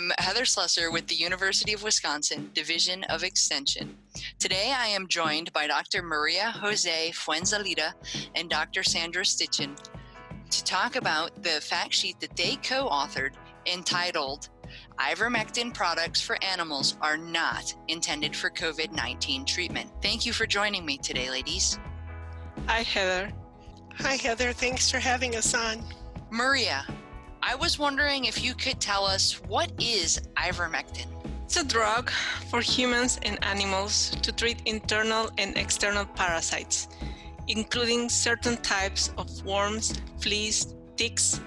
I'm Heather Slusser with the University of Wisconsin, Division of Extension. Today I am joined by Dr. Maria Jose Fuenzalida and Dr. Sandra Stuttgen to talk about the fact sheet that they co-authored entitled Ivermectin products for animals are not intended for COVID-19 treatment. Thank you for joining me today, ladies. Hi, Heather. Hi, Heather. Thanks for having us on. Maria, I was wondering if you could tell us, what is ivermectin? It's a drug for humans and animals to treat internal and external parasites, including certain types of worms, fleas, ticks,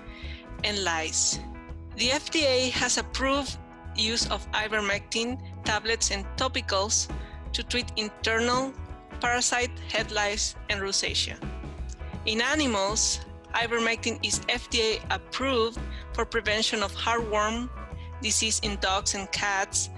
and lice. The FDA has approved use of ivermectin tablets and topicals to treat internal parasite, head lice, and rosacea. In animals, ivermectin is FDA approved for prevention of heartworm disease in dogs and cats,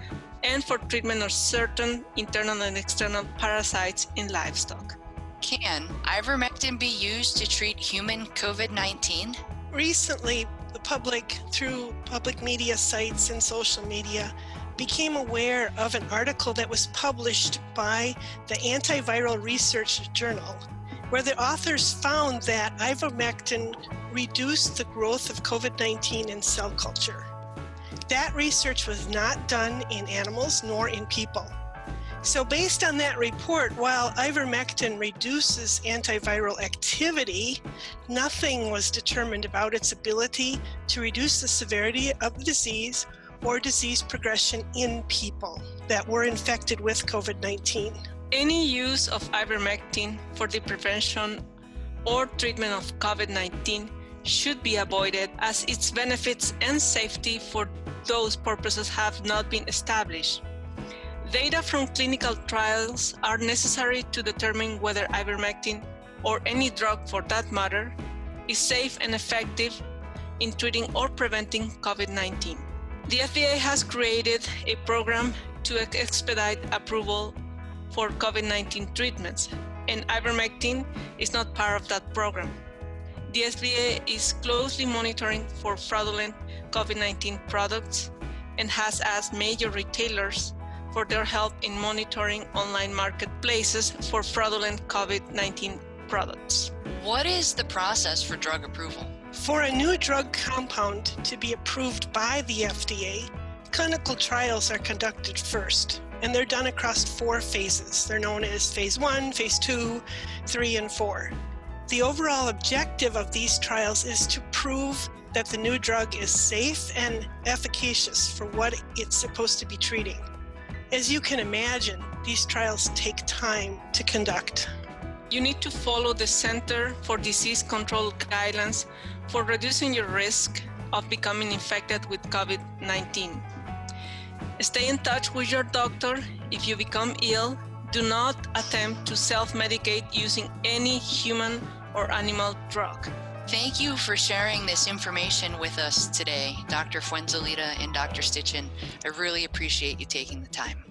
and for treatment of certain internal and external parasites in livestock. Can ivermectin be used to treat human COVID-19? Recently, the public, through public media sites and social media, became aware of an article that was published by the Antiviral Research Journal, where the authors found that ivermectin reduced the growth of COVID-19 in cell culture. That research was not done in animals nor in people. So based on that report, while ivermectin reduces antiviral activity, nothing was determined about its ability to reduce the severity of the disease or disease progression in people that were infected with COVID-19. Any use of ivermectin for the prevention or treatment of COVID-19 should be avoided, as its benefits and safety for those purposes have not been established. Data from clinical trials are necessary to determine whether ivermectin, or any drug for that matter, is safe and effective in treating or preventing COVID-19. The FDA has created a program to expedite approval for COVID-19 treatments, and ivermectin is not part of that program. The FDA is closely monitoring for fraudulent COVID-19 products and has asked major retailers for their help in monitoring online marketplaces for fraudulent COVID-19 products. What is the process for drug approval? For a new drug compound to be approved by the FDA, clinical trials are conducted first, and they're done across 4 phases. They're known as phase 1, phase 2, 3, and 4. The overall objective of these trials is to prove that the new drug is safe and efficacious for what it's supposed to be treating. As you can imagine, these trials take time to conduct. You need to follow the Center for Disease Control guidelines for reducing your risk of becoming infected with COVID-19. Stay in touch with your doctor. If you become ill, do not attempt to self-medicate using any human or animal drug. Thank you for sharing this information with us today, Dr. Fuenzalida and Dr. Stuttgen. I really appreciate you taking the time.